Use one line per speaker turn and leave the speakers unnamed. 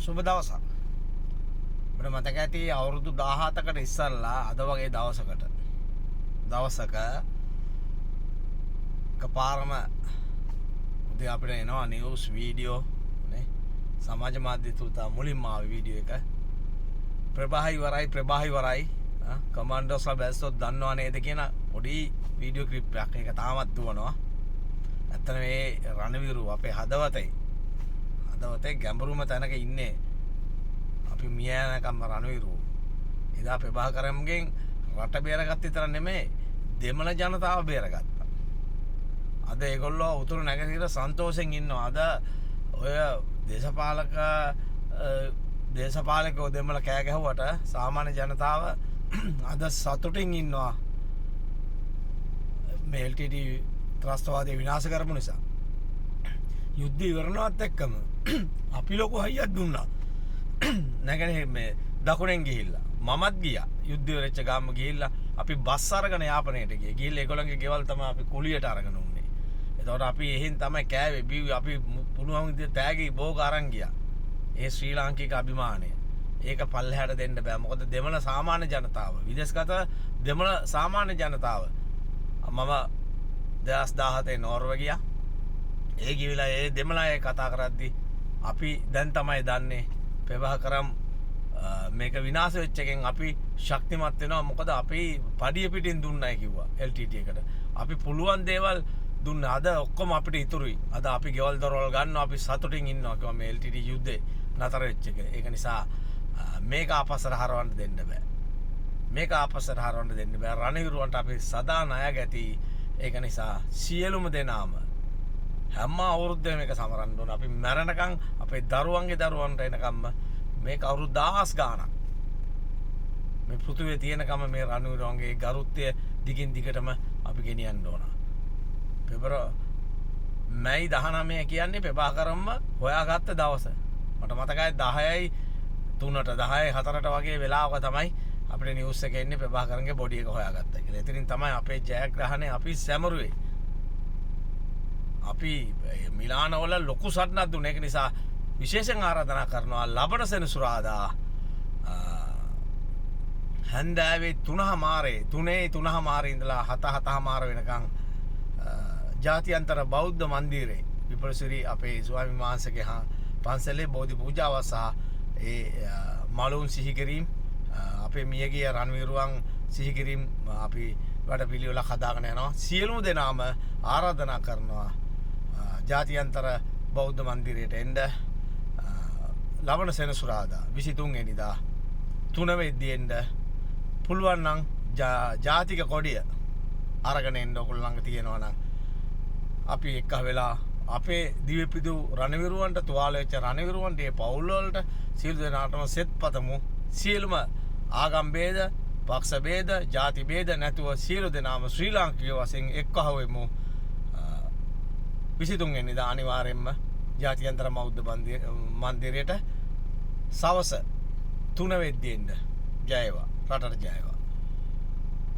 සුබ දවසක්. අපිට මතක ඇති අවුරුදු 17කට ඉස්සරලා අද වගේ දවසක එකපාරම උදේ අපිට එනවා නිවුස් වීඩියෝ නේ සමාජ මාධ්‍ය තුල මුලින්ම ආවේ වීඩියෝ එක ප්‍රභායි වරයි කමාන්ඩෝස්ලා බැස්සොත් දන්නව නේද කියන පොඩි වීඩියෝ ක්ලිප් එකක්. ඒක තාමත් දුවනවා. ඇත්තට මේ රණවිරු අපේ හදවතේ ගැඹුරුම තැනක ඉන්නේ අපි මිය යනකම් රණවිරු. එදා ප්‍රභාකරම්ගෙන් රට බේරගත්ත විතර නෙමෙයි දෙමළ ජනතාව බේරගත්තා. අද ඒගොල්ලෝ උතුරු නැගෙනහිර සන්තෝෂෙන් ඉන්නවා. අද ඔය දේශපාලකයෝ දෙමළ කෑ ගැහුවට සාමාන්‍ය ජනතාව අද සතුටින් ඉන්නවා. මේ LTT ත්‍රස්තවාදී විනාශ කරපු නිසා. යුද්ධය ඉවරනවත් එක්කම අපි ලොකු හයියක් දුන්නා. නැගනේ මේ දකුණෙන් ගිහිල්ලා මමත් ගියා. යුද්ධය වෙච්ච ගාම ගිහිල්ලා අපි බස් අරගෙන යාපනයට ගියා. ගිහිල්ලා ඒගොල්ලන්ගේ ගෙවල් තමයි අපි කුලියට අරගෙන උන්නේ. එතකොට අපි එහෙන් තමයි කෑවේ බිව්වේ. අපි පුළුවන් විදිහට තෑගි භෝග අරන් ගියා. ඒ ශ්‍රී ලාංකික අභිමානය. ඒක පල්ලෙහාට දෙන්න බෑ. මොකද දෙමළ සාමාන්‍ය ජනතාව, විදේශගත දෙමළ සාමාන්‍ය ජනතාව. මම 2017 නෝර්වේ ගියා. ඒ ගිවිලා ඒ දෙමළ අය කතා කරද්දි අපි දැන් තමයි දන්නේ ප්‍රභාකරම් මේක විනාශ වෙච්ච එකෙන් අපි ශක්තිමත් වෙනවා. මොකද අපි පඩිය පිටින් දුන්නයි කිව්වා LTT එකට. අපි පුළුවන් දේවල් දුන්නා. අද ඔක්කොම අපිට ඉතුරුයි. අද අපි ගෙවල් දොරවල් ගන්නවා. අපි සතුටින් ඉන්නවා කිව්වා මේ LTT යුද්ධේ නතර වෙච්ච එක. ඒක නිසා මේක ආපස්සට හරවන්න දෙන්න බෑ. රණවිරුවන්ට අපි සදා ණයක් ඇති. ඒක නිසා සියලුම දෙනාම හැම අවුරුද්දේම මේක සමරන්න ඕන. අපි මැරෙනකන් අපේ දරුවන්ගේ දරුවන්ට එනකම්ම මේක අවුරුදු 1000 ගාණක් මේ පෘථිවියේ තියෙනකම මේ රණවිරුවන්ගේ ගරුත්වය දිගින් දිගටම අපි ගෙනියන්න ඕන. මැයි 19 කියන්නේ ප්‍රභාකරම්ම හොයාගත්ත දවස. මට මතකයි 10යි 3ට 10යි 4ට වගේ වෙලාවක තමයි අපිට නිවුස් එකේ එන්නේ ප්‍රභාකරන්ගේ බොඩි එක හොයාගත්තා කියලා. එතනින් තමයි අපේ ජයග්‍රහණය අපි සැමරුවේ. අපි මිලාන වල ලොකු සටනක් දුන්නා. ඒක නිසා විශේෂයෙන් ආරාධනා කරනවා ලබන සෙනසුරාදා හන්දෑවේ 3:00 ඉඳලා 7:00 වෙනකන් ජාත්‍යන්තර බෞද්ධ මන්දිරේ විපරසිරි අපේ ස්වාමීන් වහන්සේගේ පන්සලේ බෝධි පූජාව සහ ඒ මලුන් සිහි කිරීම අපේ මියගිය රණවිරුවන් සිහි කිරීම අපි වැඩ පිළිවෙලක් හදාගෙන යනවා. සියලුම දෙනාම ආරාධනා කරනවා ජාත්‍යන්තර බෞද්ධ මන්දිරයට එන්න ලබන සෙනසුරාදා 23 වෙනිදා 3 වෙද්දී එන්න පුළුවන් නම් ජාතික කොඩිය අරගෙන එන්න ඔයගොල්ලෝ ළඟ තියෙනවා නම් අපි එක්ක වෙලා අපේ දිව්‍යපිදු රණවිරුවන්ට තුවාල වෙච්ච රණවිරුවන්ට ඒ පවුල් වලට සියලු දෙනාටම සෙත් පතමු. සියලුම ආගම් භේද, පක්ෂ භේද, ಜಾති භේද නැතුව සියලු දෙනාම ශ්‍රී ලාංකික වශයෙන් එක්කව වෙමු. 23 වෙනිදා අනිවාර්යයෙන්ම ජාත්‍යන්තර බෞද්ධ මන්දිරයට සවස 3 වෙද්දී එන්න. ජය වේවා. රටට ජය වේවා.